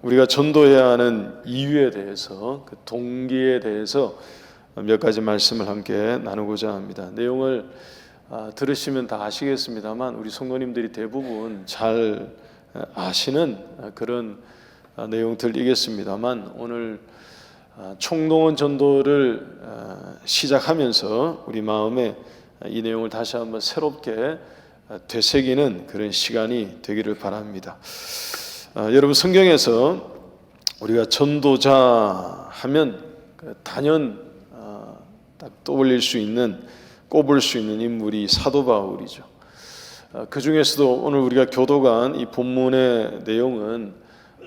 우리가 전도해야 하는 이유에 대해서, 그 동기에 대해서 몇 가지 말씀을 함께 나누고자 합니다. 내용을 들으시면 다 아시겠습니다만 우리 성도님들이 대부분 잘 아시는 그런 내용들이겠습니다만, 오늘 총동원 전도를 시작하면서 우리 마음에 이 내용을 다시 한번 새롭게 되새기는 그런 시간이 되기를 바랍니다. 여러분, 성경에서 우리가 전도자 하면 단연 딱 떠올릴 수 있는, 꼽을 수 있는 인물이 사도 바울이죠. 그 중에서도 오늘 우리가 교도관 이 본문의 내용은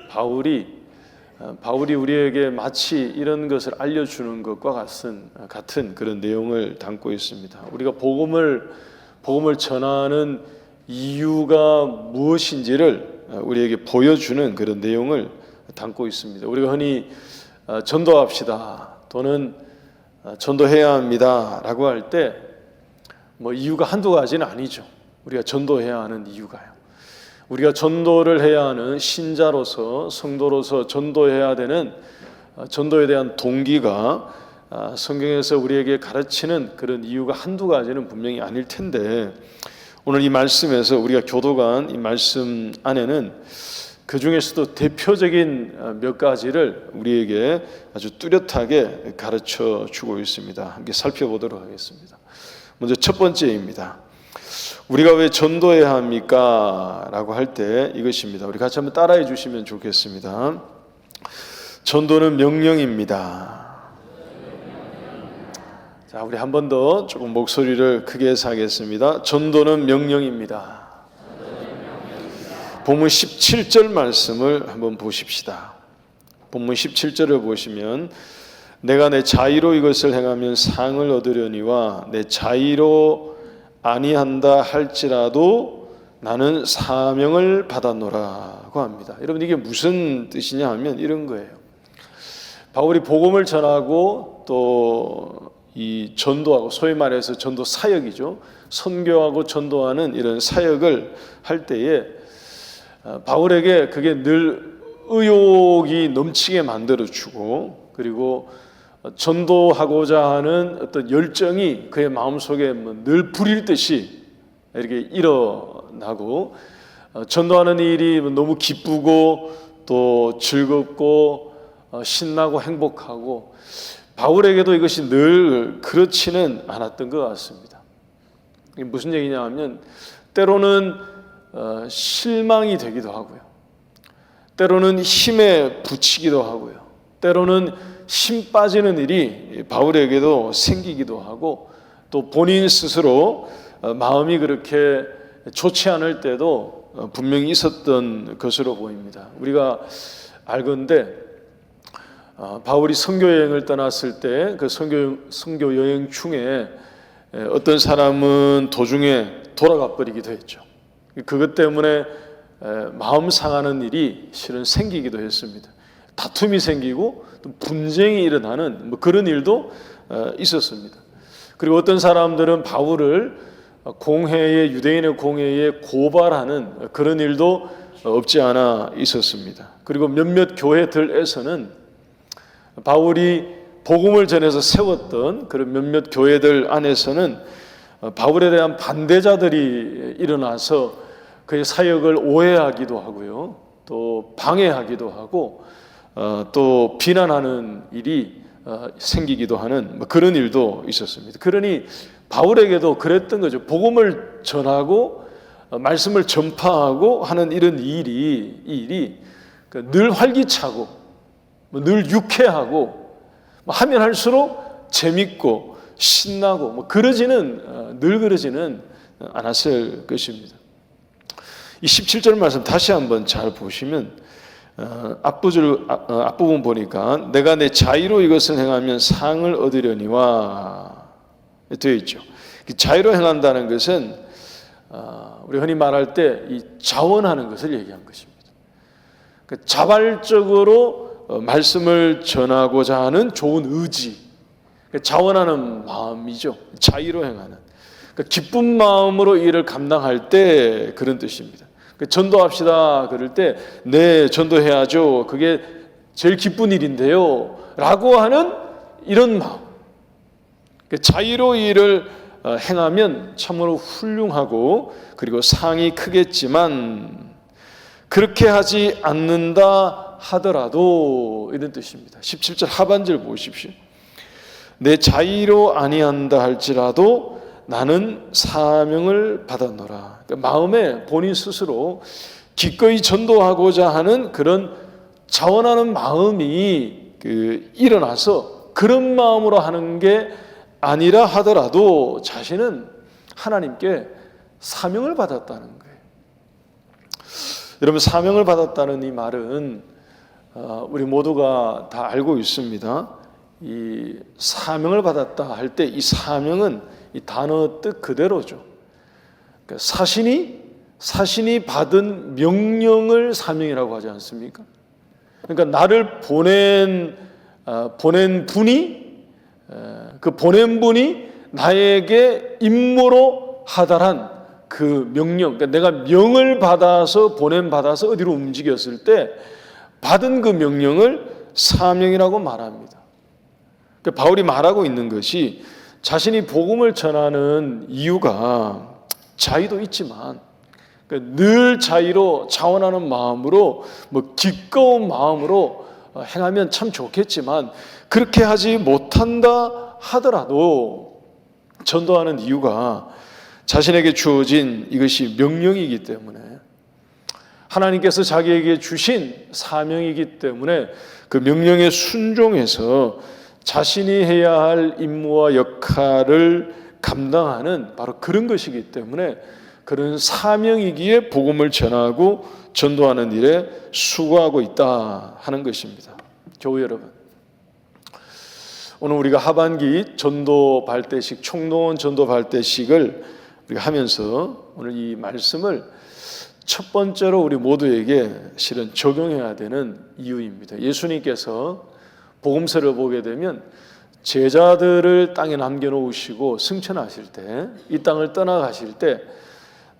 바울이 우리에게 마치 이런 것을 알려주는 것과 같은 그런 내용을 담고 있습니다. 우리가 복음을 전하는 이유가 무엇인지를 우리에게 보여주는 그런 내용을 담고 있습니다. 우리가 흔히 전도합시다 또는 전도해야 합니다 라고 할 때 이유가 한두 가지는 아니죠. 우리가 전도해야 하는 이유가요, 우리가 전도를 해야 하는 신자로서, 성도로서 전도해야 되는 전도에 대한 동기가 성경에서 우리에게 가르치는 그런 이유가 한두 가지는 분명히 아닐 텐데, 오늘 이 말씀에서 우리가 교도관 이 말씀 안에는 그 중에서도 대표적인 몇 가지를 우리에게 아주 뚜렷하게 가르쳐 주고 있습니다. 함께 살펴보도록 하겠습니다. 먼저 첫 번째입니다. 우리가 왜 전도해야 합니까? 라고 할 때 이것입니다. 우리 같이 한번 따라해 주시면 좋겠습니다. 전도는 명령입니다. 자, 우리 한 번 더 조금 목소리를 크게 해서 하겠습니다. 전도는 명령입니다. 본문 17절 말씀을 한번 보십시다. 본문 17절을 보시면, 내가 내 자의로 이것을 행하면 상을 얻으려니와 내 자의로 아니한다 할지라도 나는 사명을 받았노라고 합니다. 여러분, 이게 무슨 뜻이냐 하면 이런 거예요. 바울이 복음을 전하고 또 이 전도하고, 소위 말해서 전도 사역이죠, 선교하고 전도하는 이런 사역을 할 때에 바울에게 그게 늘 의욕이 넘치게 만들어주고, 그리고 전도하고자 하는 어떤 열정이 그의 마음속에 늘 불일 듯이 이렇게 일어나고, 전도하는 일이 너무 기쁘고 또 즐겁고 신나고 행복하고, 바울에게도 이것이 늘 그렇지는 않았던 것 같습니다. 이게 무슨 얘기냐 하면, 때로는 실망이 되기도 하고요, 때로는 힘에 부치기도 하고요, 때로는 힘 빠지는 일이 바울에게도 생기기도 하고, 또 본인 스스로 마음이 그렇게 좋지 않을 때도 분명히 있었던 것으로 보입니다. 우리가 알건대 바울이 선교 여행을 떠났을 때 그 선교 여행 중에 어떤 사람은 도중에 돌아가 버리기도 했죠. 그것 때문에 마음 상하는 일이 실은 생기기도 했습니다. 다툼이 생기고 또 분쟁이 일어나는 그런 일도 있었습니다. 그리고 어떤 사람들은 바울을 유대인의 공회에 고발하는 그런 일도 없지 않아 있었습니다. 그리고 몇몇 교회들에서는 바울이 복음을 전해서 세웠던 그런 몇몇 교회들 안에서는 바울에 대한 반대자들이 일어나서 그의 사역을 오해하기도 하고요, 또 방해하기도 하고 또 비난하는 일이 생기기도 하는 그런 일도 있었습니다. 그러니 바울에게도 그랬던 거죠. 복음을 전하고 말씀을 전파하고 하는 이런 일이 늘 활기차고 늘 유쾌하고 하면 할수록 재밌고 신나고 늘 그러지는 않았을 것입니다. 이 17절 말씀 다시 한번 잘 보시면 앞부분 보니까, 내가 내 자의로 이것을 행하면 상을 얻으려니와 되어 있죠. 자의로 행한다는 것은 우리 흔히 말할 때 이 자원하는 것을 얘기한 것입니다. 자발적으로 말씀을 전하고자 하는 좋은 의지, 자원하는 마음이죠. 자의로 행하는, 기쁜 마음으로 일을 감당할 때 그런 뜻입니다. 전도합시다 그럴 때 네, 전도해야죠. 그게 제일 기쁜 일인데요. 라고 하는 이런 마음. 자의로 일을 행하면 참으로 훌륭하고 그리고 상이 크겠지만 그렇게 하지 않는다 하더라도 이런 뜻입니다. 17절 하반절 보십시오. 내 자의로 아니한다 할지라도 나는 사명을 받았노라. 그러니까 마음에 본인 스스로 기꺼이 전도하고자 하는 그런 자원하는 마음이 일어나서 그런 마음으로 하는 게 아니라 하더라도 자신은 하나님께 사명을 받았다는 거예요. 여러분, 사명을 받았다는 이 말은 우리 모두가 다 알고 있습니다. 이 사명을 받았다 할 때 이 사명은 이 단어 뜻 그대로죠. 그러니까 사신이 받은 명령을 사명이라고 하지 않습니까? 그러니까 나를 보낸 분이 그 보낸 분이 나에게 임무로 하달한 그 명령, 그러니까 내가 명을 받아서 보냄받아서 어디로 움직였을 때 받은 그 명령을 사명이라고 말합니다. 그러니까 바울이 말하고 있는 것이 자신이 복음을 전하는 이유가 자의도 있지만 그러니까 늘 자의로 자원하는 마음으로 기꺼운 마음으로 행하면 참 좋겠지만 그렇게 하지 못한다 하더라도 전도하는 이유가 자신에게 주어진 이것이 명령이기 때문에 하나님께서 자기에게 주신 사명이기 때문에 그 명령에 순종해서 자신이 해야 할 임무와 역할을 감당하는 바로 그런 것이기 때문에 그런 사명이기에 복음을 전하고 전도하는 일에 수고하고 있다 하는 것입니다. 교회 여러분, 오늘 우리가 하반기 전도 발대식, 총동원 전도 발대식을 우리가 하면서 오늘 이 말씀을 첫 번째로 우리 모두에게 실은 적용해야 되는 이유입니다. 예수님께서 복음서를 보게 되면 제자들을 땅에 남겨놓으시고 승천하실 때, 이 땅을 떠나가실 때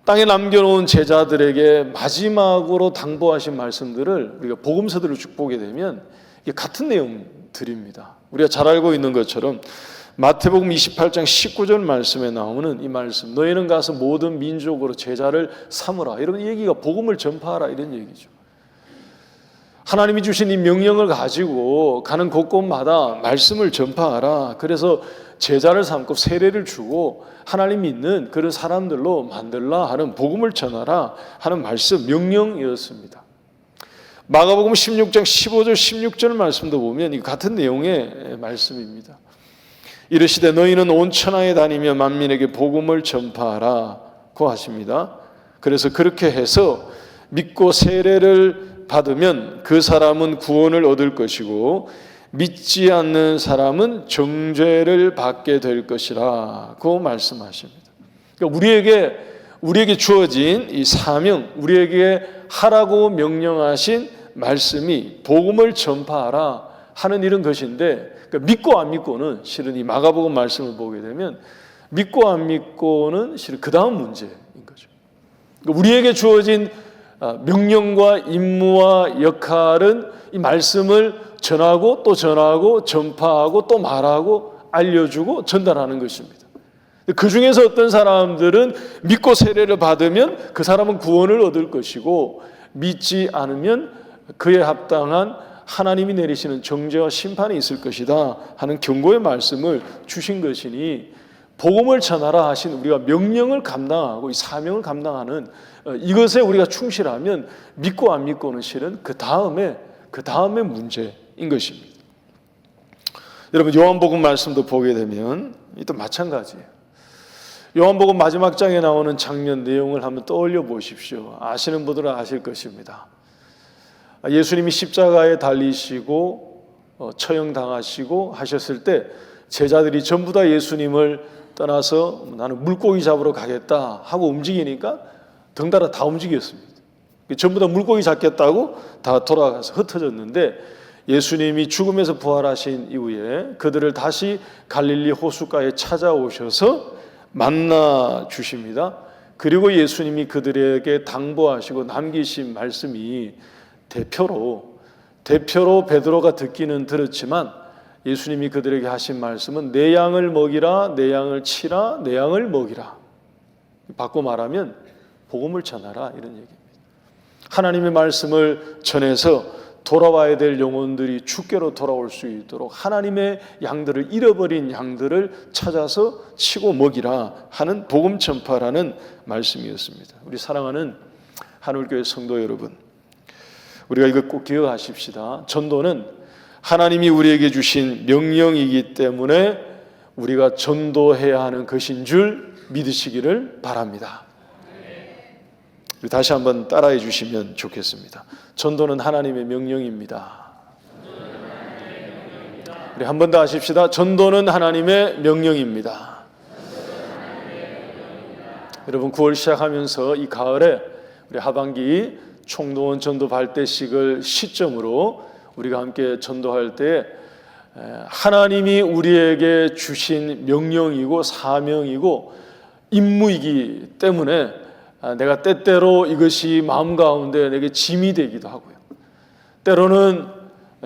땅에 남겨놓은 제자들에게 마지막으로 당부하신 말씀들을 우리가 복음서들을 쭉 보게 되면 이게 같은 내용들입니다. 우리가 잘 알고 있는 것처럼 마태복음 28장 19절 말씀에 나오는 이 말씀, 너희는 가서 모든 민족으로 제자를 삼으라. 이런 얘기가 복음을 전파하라 이런 얘기죠. 하나님이 주신 이 명령을 가지고 가는 곳곳마다 말씀을 전파하라. 그래서 제자를 삼고 세례를 주고 하나님 믿는 그런 사람들로 만들라 하는 복음을 전하라 하는 말씀, 명령이었습니다. 마가복음 16장 15절 16절 말씀도 보면 이 같은 내용의 말씀입니다. 이르시되 너희는 온 천하에 다니며 만민에게 복음을 전파하라고 하십니다. 그래서 그렇게 해서 믿고 세례를 받으면 그 사람은 구원을 얻을 것이고 믿지 않는 사람은 정죄를 받게 될 것이라고 말씀하십니다. 그러니까 우리에게 주어진 이 사명, 우리에게 하라고 명령하신 말씀이 복음을 전파하라 하는 이런 것인데, 그러니까 믿고 안 믿고는 실은 이 마가복음 말씀을 보게 되면 믿고 안 믿고는 실은 그 다음 문제인 거죠. 그러니까 우리에게 주어진 명령과 임무와 역할은 이 말씀을 전하고 또 전하고 전파하고 또 말하고 알려주고 전달하는 것입니다. 그 중에서 어떤 사람들은 믿고 세례를 받으면 그 사람은 구원을 얻을 것이고 믿지 않으면 그에 합당한 하나님이 내리시는 정죄와 심판이 있을 것이다 하는 경고의 말씀을 주신 것이니 복음을 전하라 하신 우리가 명령을 감당하고 이 사명을 감당하는 이것에 우리가 충실하면 믿고 안 믿고는 실은 그 다음에 문제인 것입니다. 여러분, 요한복음 말씀도 보게 되면 또 마찬가지예요. 요한복음 마지막 장에 나오는 장면 내용을 한번 떠올려 보십시오. 아시는 분들은 아실 것입니다. 예수님이 십자가에 달리시고 처형당하시고 하셨을 때 제자들이 전부 다 예수님을 떠나서 나는 물고기 잡으러 가겠다 하고 움직이니까 덩달아 다 움직였습니다. 전부 다 물고기 잡겠다고 다 돌아가서 흩어졌는데 예수님이 죽음에서 부활하신 이후에 그들을 다시 갈릴리 호숫가에 찾아오셔서 만나 주십니다. 그리고 예수님이 그들에게 당부하시고 남기신 말씀이 대표로 베드로가 듣기는 들었지만 예수님이 그들에게 하신 말씀은 내 양을 먹이라, 내 양을 치라, 내 양을 먹이라. 바꿔 말하면 복음을 전하라, 이런 얘기입니다. 하나님의 말씀을 전해서 돌아와야 될 영혼들이 주께로 돌아올 수 있도록 하나님의 양들을, 잃어버린 양들을 찾아서 치고 먹이라 하는 복음 전파라는 말씀이었습니다. 우리 사랑하는 하늘교회 성도 여러분, 우리가 이거 꼭 기억하십시다. 전도는 하나님이 우리에게 주신 명령이기 때문에 우리가 전도해야 하는 것인 줄 믿으시기를 바랍니다. 다시 한번 따라해 주시면 좋겠습니다. 전도는 하나님의 명령입니다. 우리 한 번 더 하십시다. 전도는 하나님의 명령입니다. 여러분, 9월 시작하면서 이 가을에 우리 하반기 총동원 전도 발대식을 시점으로 우리가 함께 전도할 때 하나님이 우리에게 주신 명령이고 사명이고 임무이기 때문에 내가 때때로 이것이 마음 가운데 내게 짐이 되기도 하고요. 때로는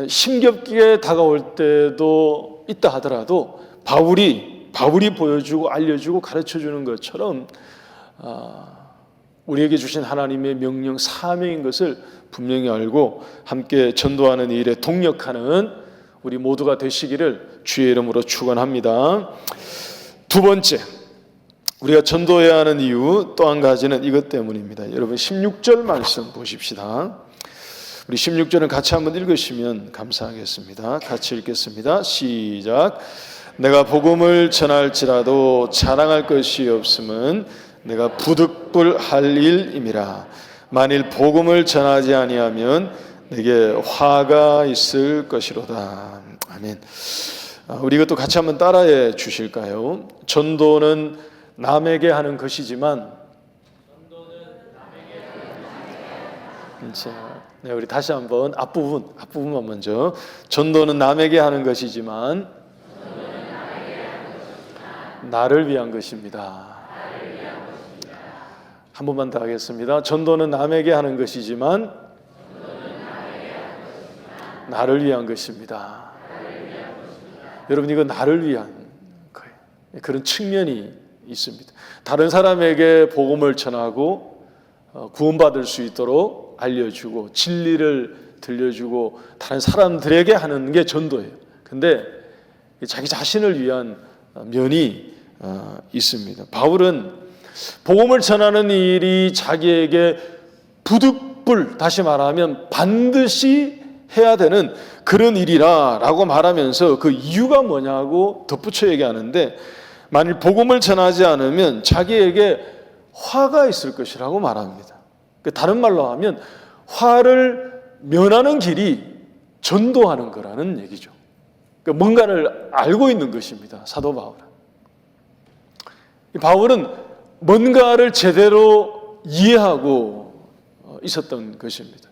힘겹게 다가올 때도 있다 하더라도 바울이 보여주고 알려주고 가르쳐주는 것처럼 우리에게 주신 하나님의 명령, 사명인 것을 분명히 알고 함께 전도하는 일에 동력하는 우리 모두가 되시기를 주의 이름으로 축원합니다. 두 번째, 우리가 전도해야 하는 이유 또 한 가지는 이것 때문입니다. 여러분 16절 말씀 보십시다. 우리 16절은 같이 한번 읽으시면 감사하겠습니다. 같이 읽겠습니다. 시작. 내가 복음을 전할지라도 자랑할 것이 없음은 내가 부득불할 일임이라. 만일 복음을 전하지 아니하면 내게 화가 있을 것이로다. 아멘. 우리 이것도 같이 한번 따라해 주실까요? 전도는 남에게 하는 것이지만, 네, 우리 다시 한번 앞부분만 먼저. 전도는 남에게 하는 것이지만 나를 위한 것입니다. 한 번만 더 하겠습니다. 전도는 남에게 하는 것이지만 나를 위한 것입니다. 여러분, 이거 나를 위한 거예요. 그런 측면이 있습니다. 다른 사람에게 복음을 전하고 구원받을 수 있도록 알려주고 진리를 들려주고 다른 사람들에게 하는 게 전도예요. 근데 자기 자신을 위한 면이 있습니다. 바울은 복음을 전하는 일이 자기에게 부득불, 다시 말하면 반드시 해야 되는 그런 일이라고 말하면서 그 이유가 뭐냐고 덧붙여 얘기하는데, 만일 복음을 전하지 않으면 자기에게 화가 있을 것이라고 말합니다. 다른 말로 하면 화를 면하는 길이 전도하는 거라는 얘기죠. 뭔가를 알고 있는 것입니다. 사도 바울은. 바울은 뭔가를 제대로 이해하고 있었던 것입니다.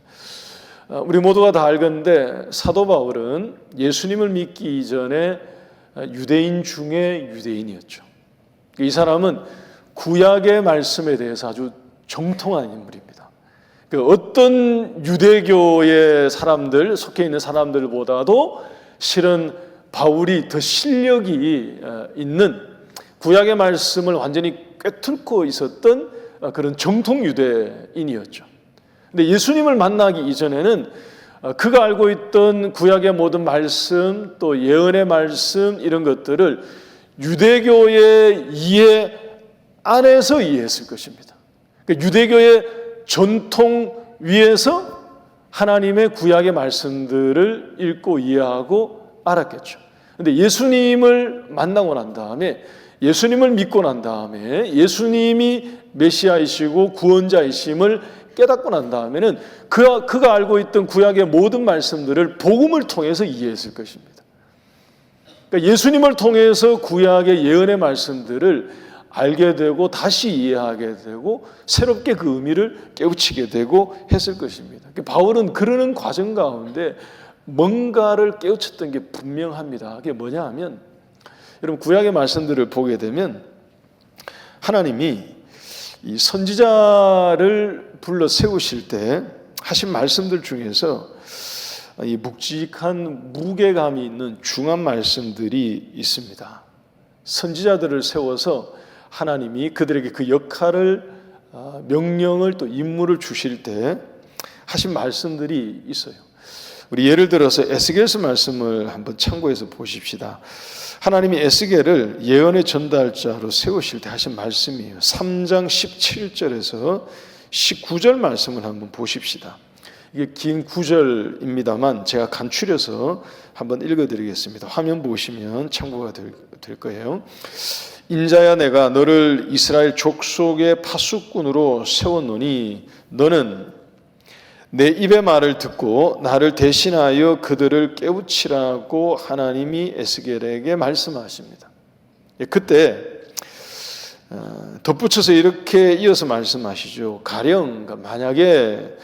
우리 모두가 다 알건데 사도 바울은 예수님을 믿기 이전에 유대인 중에 유대인이었죠. 이 사람은 구약의 말씀에 대해서 아주 정통한 인물입니다. 어떤 유대교의 사람들, 속해 있는 사람들보다도 실은 바울이 더 실력이 있는, 구약의 말씀을 완전히 꿰뚫고 있었던 그런 정통 유대인이었죠. 근데 예수님을 만나기 이전에는 그가 알고 있던 구약의 모든 말씀, 또 예언의 말씀, 이런 것들을 유대교의 이해 안에서 이해했을 것입니다. 유대교의 전통 위에서 하나님의 구약의 말씀들을 읽고 이해하고 알았겠죠. 그런데 예수님을 만나고 난 다음에, 예수님을 믿고 난 다음에, 예수님이 메시아이시고 구원자이심을 깨닫고 난 다음에는 그가 알고 있던 구약의 모든 말씀들을 복음을 통해서 이해했을 것입니다. 그러니까 예수님을 통해서 구약의 예언의 말씀들을 알게 되고 다시 이해하게 되고 새롭게 그 의미를 깨우치게 되고 했을 것입니다. 바울은 그러는 과정 가운데 뭔가를 깨우쳤던 게 분명합니다. 그게 뭐냐 하면, 여러분 구약의 말씀들을 보게 되면 하나님이 이 선지자를 불러 세우실 때 하신 말씀들 중에서 이 묵직한 무게감이 있는 중요한 말씀들이 있습니다. 선지자들을 세워서 하나님이 그들에게 그 역할을, 명령을 또 임무를 주실 때 하신 말씀들이 있어요. 우리 예를 들어서 에스겔서 말씀을 한번 참고해서 보십시다. 하나님이 에스겔을 예언의 전달자로 세우실 때 하신 말씀이에요. 3장 17절에서 19절 말씀을 한번 보십시다. 이게 긴 구절입니다만 제가 간추려서 한번 읽어드리겠습니다. 화면 보시면 참고가 될 거예요. 인자야, 내가 너를 이스라엘 족속의 파수꾼으로 세웠노니 너는 내 입의 말을 듣고 나를 대신하여 그들을 깨우치라고 하나님이 에스겔에게 말씀하십니다. 그때 덧붙여서 이렇게 이어서 말씀하시죠. 가령 만약에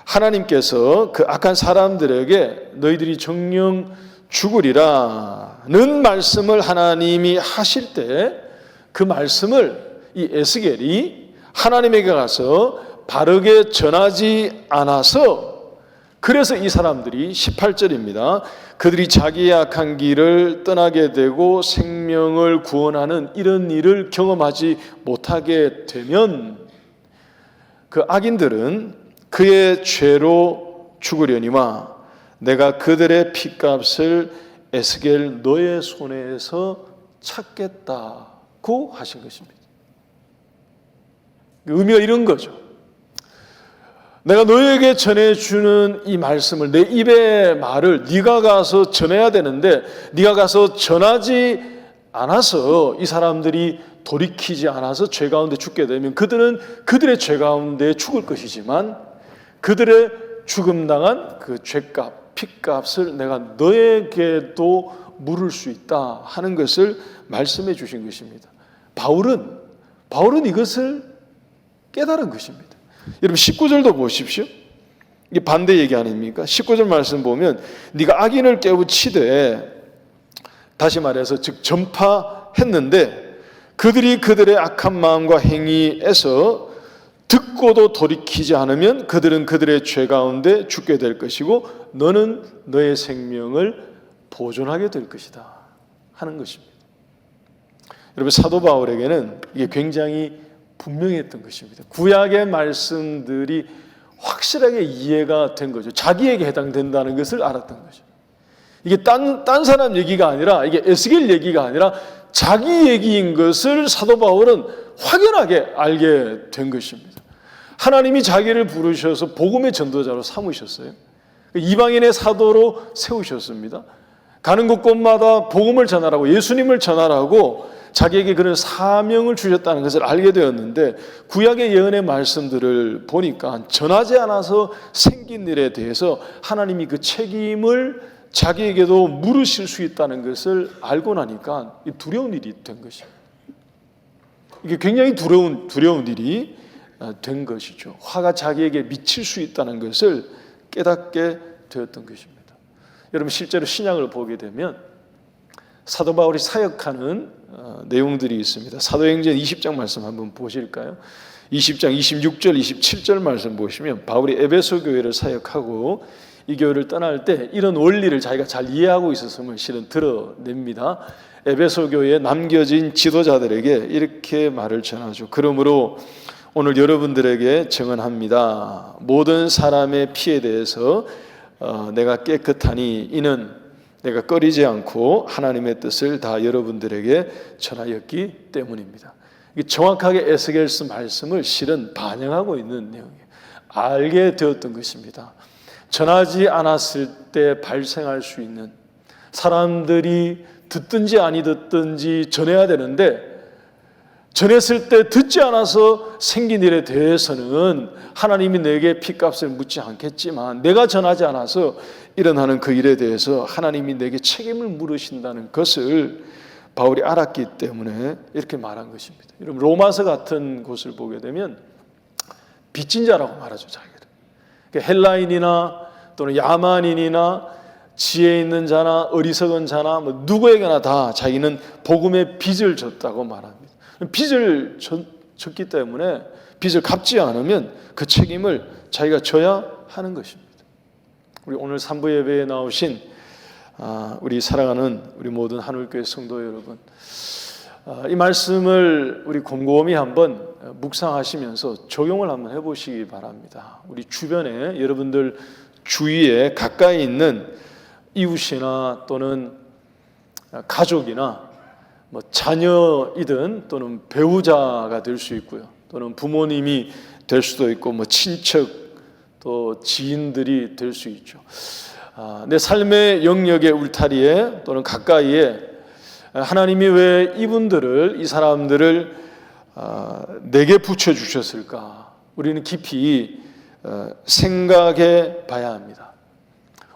하나님께서 그 악한 사람들에게 너희들이 정령 죽으리라는 말씀을 하나님이 하실 때 그 말씀을 이 에스겔이 하나님에게 가서 바르게 전하지 않아서, 그래서 이 사람들이 18절입니다. 그들이 자기의 악한 길을 떠나게 되고 생명을 구원하는 이런 일을 경험하지 못하게 되면 그 악인들은 그의 죄로 죽으려니와 내가 그들의 핏값을 에스겔 너의 손에서 찾겠다고 하신 것입니다. 의미가 이런 거죠. 내가 너에게 전해주는 이 말씀을, 내 입의 말을 네가 가서 전해야 되는데 네가 가서 전하지 않아서 이 사람들이 돌이키지 않아서 죄 가운데 죽게 되면 그들은 그들의 죄 가운데 죽을 것이지만 그들의 죽음당한 그 죄값, 핏값을 내가 너에게도 물을 수 있다 하는 것을 말씀해 주신 것입니다. 바울은 이것을 깨달은 것입니다. 여러분 19절도 보십시오. 이게 반대 얘기 아닙니까? 19절 말씀 보면 네가 악인을 깨우치되, 다시 말해서 즉 전파했는데 그들이 그들의 악한 마음과 행위에서 듣고도 돌이키지 않으면 그들은 그들의 죄 가운데 죽게 될 것이고 너는 너의 생명을 보존하게 될 것이다 하는 것입니다. 여러분 사도 바울에게는 이게 굉장히 분명했던 것입니다. 구약의 말씀들이 확실하게 이해가 된 거죠. 자기에게 해당된다는 것을 알았던 거죠. 이게 딴 사람 얘기가 아니라, 이게 에스겔 얘기가 아니라 자기 얘기인 것을 사도 바울은 확연하게 알게 된 것입니다. 하나님이 자기를 부르셔서 복음의 전도자로 삼으셨어요. 이방인의 사도로 세우셨습니다. 가는 곳곳마다 복음을 전하라고, 예수님을 전하라고 자기에게 그런 사명을 주셨다는 것을 알게 되었는데, 구약의 예언의 말씀들을 보니까 전하지 않아서 생긴 일에 대해서 하나님이 그 책임을 자기에게도 물으실 수 있다는 것을 알고 나니까 두려운 일이 된 것입니다. 이게 굉장히 두려운 일이 된 것이죠. 화가 자기에게 미칠 수 있다는 것을 깨닫게 되었던 것입니다. 여러분 실제로 신약을 보게 되면 사도 바울이 사역하는 내용들이 있습니다. 사도행전 20장 말씀 한번 보실까요? 20장 26절 27절 말씀 보시면 바울이 에베소 교회를 사역하고 이 교회를 떠날 때 이런 원리를 자기가 잘 이해하고 있었음을 실은 드러냅니다. 에베소 교회에 남겨진 지도자들에게 이렇게 말을 전하죠. 그러므로 오늘 여러분들에게 증언합니다. 모든 사람의 피에 대해서 내가 깨끗하니 이는 내가 꺼리지 않고 하나님의 뜻을 다 여러분들에게 전하였기 때문입니다. 정확하게 에스겔서 말씀을 실은 반영하고 있는 내용이에요. 알게 되었던 것입니다. 전하지 않았을 때 발생할 수 있는, 사람들이 듣든지 아니 듣든지 전해야 되는데 전했을 때 듣지 않아서 생긴 일에 대해서는 하나님이 내게 핏값을 묻지 않겠지만 내가 전하지 않아서 일어나는 그 일에 대해서 하나님이 내게 책임을 물으신다는 것을 바울이 알았기 때문에 이렇게 말한 것입니다. 여러분 로마서 같은 곳을 보게 되면 빚진 자라고 말하죠. 자기를. 그러니까 헬라인이나 또는 야만인이나 지혜 있는 자나 어리석은 자나 누구에게나 다 자기는 복음의 빚을 졌다고 말합니다. 빚을 졌기 때문에 빚을 갚지 않으면 그 책임을 자기가 져야 하는 것입니다. 우리 오늘 3부 예배에 나오신 우리 사랑하는 우리 모든 하늘교회 성도 여러분, 이 말씀을 우리 곰곰이 한번 묵상하시면서 적용을 한번 해보시기 바랍니다. 우리 주변에 여러분들 주위에 가까이 있는 이웃이나 또는 가족이나 뭐 자녀이든 또는 배우자가 될 수 있고요, 또는 부모님이 될 수도 있고 뭐 친척 또 지인들이 될 수 있죠. 내 삶의 영역의 울타리에 또는 가까이에 하나님이 왜 이분들을, 이 사람들을 내게 붙여주셨을까? 우리는 깊이 생각해 봐야 합니다.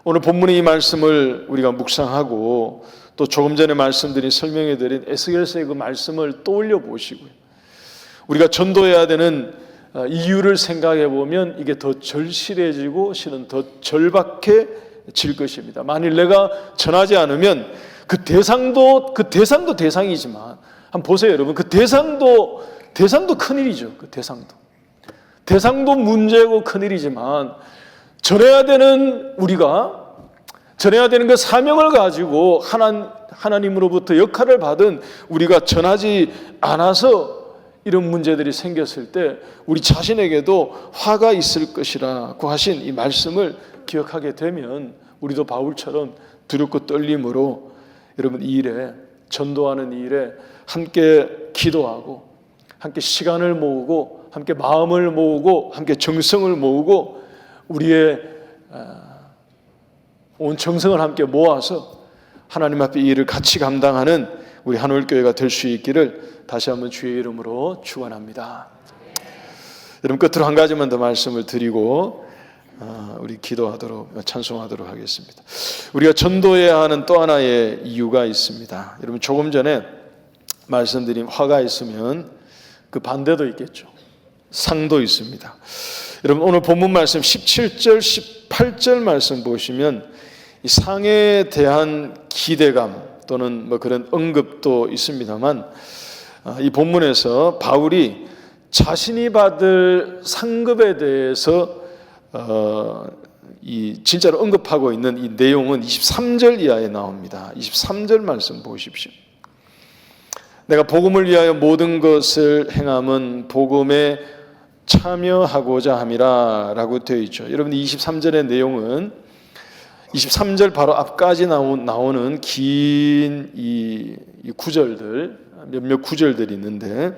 오늘 본문의 이 말씀을 우리가 묵상하고 또 조금 전에 말씀드린 설명해 드린 에스겔서의 그 말씀을 떠올려 보시고요, 우리가 전도해야 되는 이유를 생각해 보면 이게 더 절실해지고 실은 더 절박해질 것입니다. 만일 내가 전하지 않으면 그 대상도 대상이지만 한번 보세요, 여러분. 그 대상도 큰일이죠. 그 대상도 문제고 큰일이지만 전해야 되는 우리가 전해야 되는 그 사명을 가지고 하나님으로부터 역할을 받은 우리가 전하지 않아서 이런 문제들이 생겼을 때 우리 자신에게도 화가 있을 것이라고 하신 이 말씀을 기억하게 되면 우리도 바울처럼 두렵고 떨림으로 여러분 이 일에, 전도하는 이 일에 함께 기도하고 함께 시간을 모으고 함께 마음을 모으고 함께 정성을 모으고 우리의 온 정성을 함께 모아서 하나님 앞에 이 일을 같이 감당하는 우리 한올교회가 될 수 있기를 다시 한번 주의 이름으로 축원합니다. 여러분, 끝으로 한 가지만 더 말씀을 드리고 우리 기도하도록, 찬송하도록 하겠습니다. 우리가 전도해야 하는 또 하나의 이유가 있습니다. 여러분, 조금 전에 말씀드린 화가 있으면 그 반대도 있겠죠. 상도 있습니다. 여러분, 오늘 본문 말씀 17절, 18절 말씀 보시면 이 상에 대한 기대감 또는 뭐 그런 언급도 있습니다만, 이 본문에서 바울이 자신이 받을 상급에 대해서 이 진짜로 언급하고 있는 이 내용은 23절 이하에 나옵니다. 23절 말씀 보십시오. 내가 복음을 위하여 모든 것을 행함은 복음에 참여하고자 함이라 라고 되어 있죠. 여러분, 23절의 내용은 23절 바로 앞까지 나오는 긴 이 구절들, 몇몇 구절들이 있는데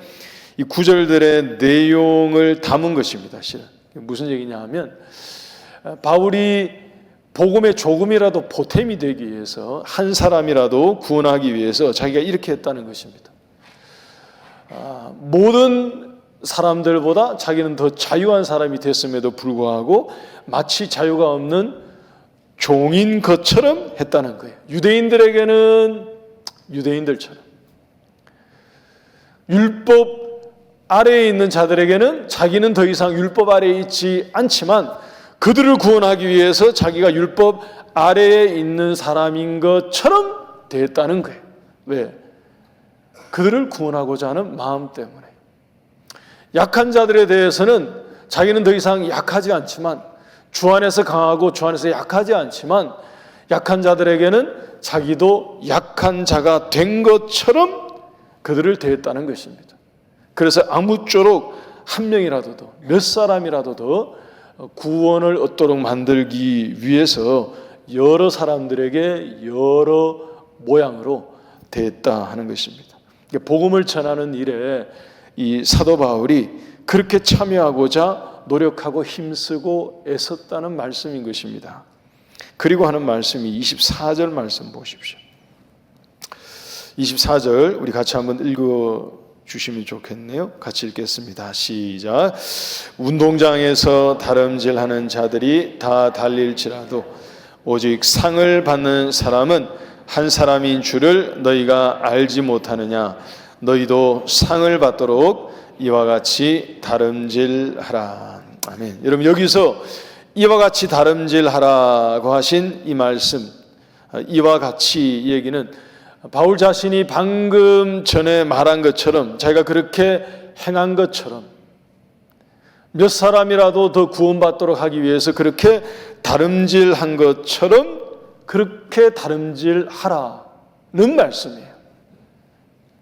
이 구절들의 내용을 담은 것입니다. 실은 무슨 얘기냐 하면 바울이 복음에 조금이라도 보탬이 되기 위해서, 한 사람이라도 구원하기 위해서 자기가 이렇게 했다는 것입니다. 모든 사람들보다 자기는 더 자유한 사람이 됐음에도 불구하고 마치 자유가 없는 종인 것처럼 했다는 거예요. 유대인들에게는 유대인들처럼, 율법 아래에 있는 자들에게는 자기는 더 이상 율법 아래에 있지 않지만 그들을 구원하기 위해서 자기가 율법 아래에 있는 사람인 것처럼 됐다는 거예요. 왜? 그들을 구원하고자 하는 마음 때문에. 약한 자들에 대해서는 자기는 더 이상 약하지 않지만, 주 안에서 강하고 주 안에서 약하지 않지만 약한 자들에게는 자기도 약한 자가 된 것처럼 그들을 대했다는 것입니다. 그래서 아무쪼록 한 명이라도 더, 몇 사람이라도 더 구원을 얻도록 만들기 위해서 여러 사람들에게 여러 모양으로 대했다 하는 것입니다. 복음을 전하는 일에 이 사도 바울이 그렇게 참여하고자 노력하고 힘쓰고 애썼다는 말씀인 것입니다. 그리고 하는 말씀이 24절 말씀 보십시오. 24절 우리 같이 한번 읽어주시면 좋겠네요. 같이 읽겠습니다. 시작. 운동장에서 다름질하는 자들이 다 달릴지라도 오직 상을 받는 사람은 한 사람인 줄을 너희가 알지 못하느냐. 너희도 상을 받도록 이와 같이 다름질하라. 아멘. 여러분, 여기서 이와 같이 다름질하라고 하신 이 말씀, 이와 같이 이 얘기는 바울 자신이 방금 전에 말한 것처럼, 자기가 그렇게 행한 것처럼 몇 사람이라도 더 구원받도록 하기 위해서 그렇게 다름질한 것처럼 그렇게 다름질하라는 말씀이에요.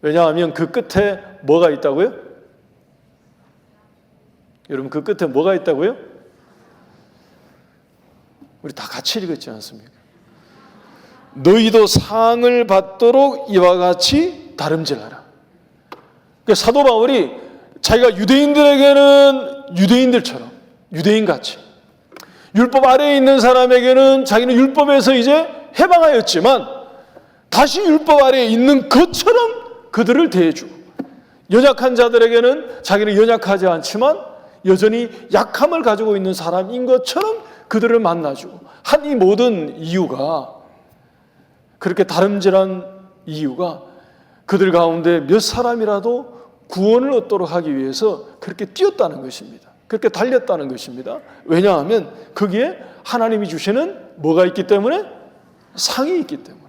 왜냐하면 그 끝에 뭐가 있다고요? 여러분, 그 끝에 뭐가 있다고요? 우리 다 같이 읽었지 않습니까? 너희도 상을 받도록 이와 같이 다름질하라. 그러니까 사도 바울이 자기가 유대인들에게는 유대인들처럼, 유대인같이, 율법 아래에 있는 사람에게는 자기는 율법에서 이제 해방하였지만 다시 율법 아래에 있는 것처럼 그들을 대해주고, 연약한 자들에게는 자기는 연약하지 않지만 여전히 약함을 가지고 있는 사람인 것처럼 그들을 만나주고 한 이 모든 이유가, 그렇게 다름질한 이유가 그들 가운데 몇 사람이라도 구원을 얻도록 하기 위해서 그렇게 뛰었다는 것입니다. 그렇게 달렸다는 것입니다. 왜냐하면 거기에 하나님이 주시는 뭐가 있기 때문에? 상이 있기 때문에.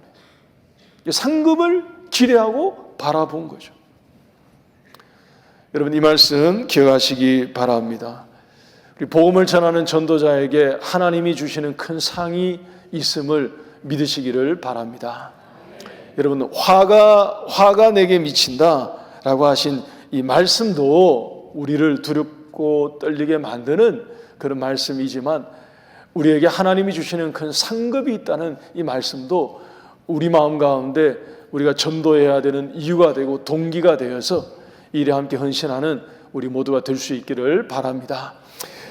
상급을 기대하고 바라본 거죠. 여러분, 이 말씀 기억하시기 바랍니다. 우리 복음을 전하는 전도자에게 하나님이 주시는 큰 상이 있음을 믿으시기를 바랍니다. 여러분, 화가 내게 미친다라고 하신 이 말씀도 우리를 두렵고 떨리게 만드는 그런 말씀이지만, 우리에게 하나님이 주시는 큰 상급이 있다는 이 말씀도 우리 마음 가운데 우리가 전도해야 되는 이유가 되고 동기가 되어서 일에 함께 헌신하는 우리 모두가 될 수 있기를 바랍니다.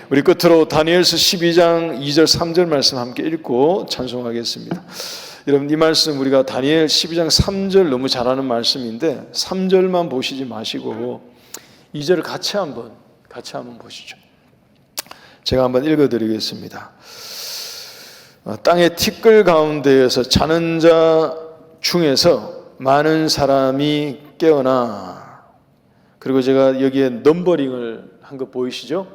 우리 끝으로 다니엘서 12장 2절 3절 말씀 함께 읽고 찬송하겠습니다. 여러분, 이 말씀 우리가 다니엘 12장 3절 너무 잘 아는 말씀인데 3절만 보시지 마시고 2절을 같이 한번 보시죠. 제가 한번 읽어드리겠습니다. 땅의 티끌 가운데에서 자는 자 중에서 많은 사람이 깨어나. 그리고 제가 여기에 넘버링을 한 거 보이시죠?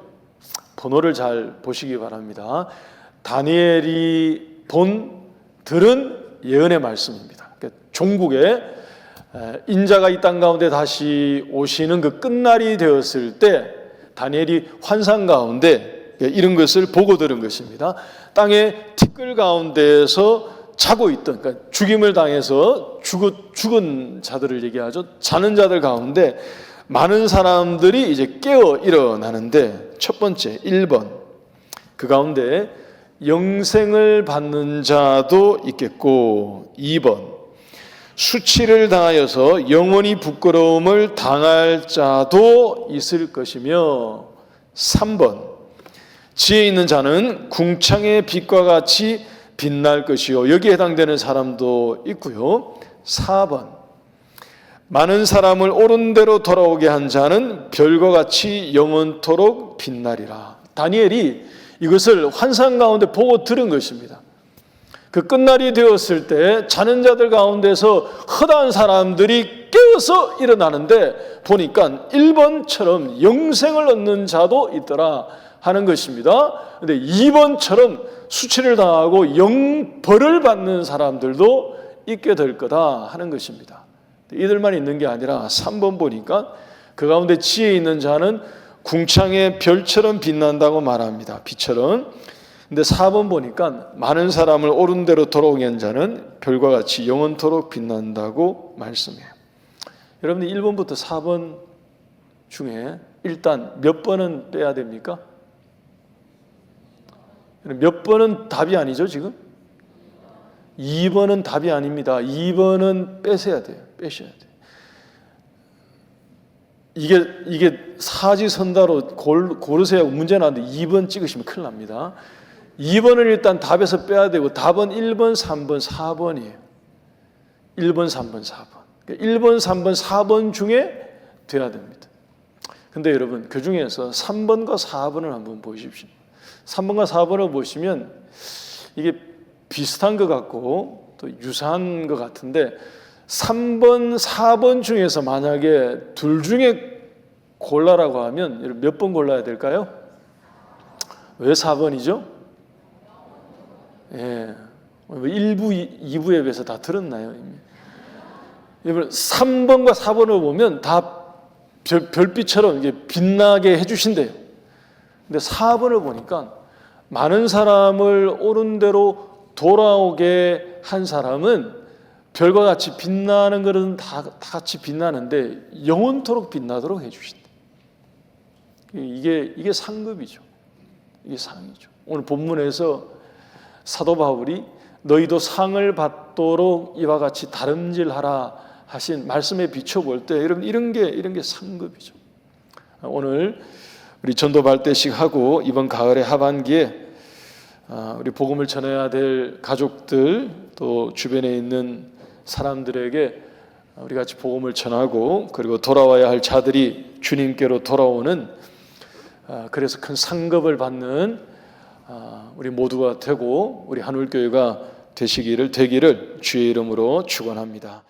번호를 잘 보시기 바랍니다. 다니엘이 들은 예언의 말씀입니다. 그러니까 종국에 인자가 이 땅 가운데 다시 오시는 그 끝날이 되었을 때 다니엘이 환상 가운데 이런 것을 보고 들은 것입니다. 땅의 티끌 가운데에서 자고 있던, 그러니까 죽임을 당해서 죽은 자들을 얘기하죠. 자는 자들 가운데 많은 사람들이 이제 깨어 일어나는데, 첫 번째 1번, 그 가운데 영생을 받는 자도 있겠고, 2번 수치를 당하여서 영원히 부끄러움을 당할 자도 있을 것이며, 3번 지혜 있는 자는 궁창의 빛과 같이 빛날 것이요, 여기에 해당되는 사람도 있고요. 4번 많은 사람을 옳은 대로 돌아오게 한 자는 별과 같이 영원토록 빛나리라. 다니엘이 이것을 환상 가운데 보고 들은 것입니다. 그 끝날이 되었을 때 자는 자들 가운데서 허다한 사람들이 깨어서 일어나는데 보니까 1번처럼 영생을 얻는 자도 있더라 하는 것입니다. 그런데 2번처럼 수치를 당하고 영벌을 받는 사람들도 있게 될 거다 하는 것입니다. 이들만 있는 게 아니라 3번 보니까 그 가운데 지혜 있는 자는 궁창의 별처럼 빛난다고 말합니다. 빛처럼. 근데 4번 보니까 많은 사람을 옳은 대로 돌아오게 한 자는 별과 같이 영원토록 빛난다고 말씀해요. 여러분들 1번부터 4번 중에 일단 몇 번은 빼야 됩니까? 몇 번은 답이 아니죠, 지금? 2번은 답이 아닙니다. 2번은 빼셔야 돼요. 빼셔야 돼요. 이게 사지선다로 고르셔야 문제 나는데 2번 찍으시면 큰일 납니다. 2번을 일단 답에서 빼야 되고 답은 1번, 3번, 4번이에요. 1번, 3번, 4번. 1번, 3번, 4번 중에 돼야 됩니다. 근데 여러분, 그 중에서 3번과 4번을 한번 보십시오. 3번과 4번을 보시면 이게 비슷한 것 같고 또 유사한 것 같은데 3번, 4번 중에서 만약에 둘 중에 골라라고 하면 몇 번 골라야 될까요? 왜 4번이죠? 예, 1부, 2부에 비해서 다 들었나요? 여러분 3번과 4번을 보면 다 별빛처럼 이게 빛나게 해주신대요. 근데 4번을 보니까 많은 사람을 옳은 대로 돌아오게 한 사람은 별과 같이 빛나는 것은 다 같이 빛나는데 영원토록 빛나도록 해주신다. 이게 상급이죠. 이게 상이죠. 오늘 본문에서 사도 바울이 너희도 상을 받도록 이와 같이 다름질하라 하신 말씀에 비춰볼 때 여러분 이런 게 상급이죠. 오늘 우리 전도 발대식 하고 이번 가을의 하반기에 우리 복음을 전해야 될 가족들 또 주변에 있는 사람들에게 우리 같이 복음을 전하고 그리고 돌아와야 할 자들이 주님께로 돌아오는 그래서 큰 상급을 받는 우리 모두가 되고 우리 한울교회가 되기를 주의 이름으로 축원합니다.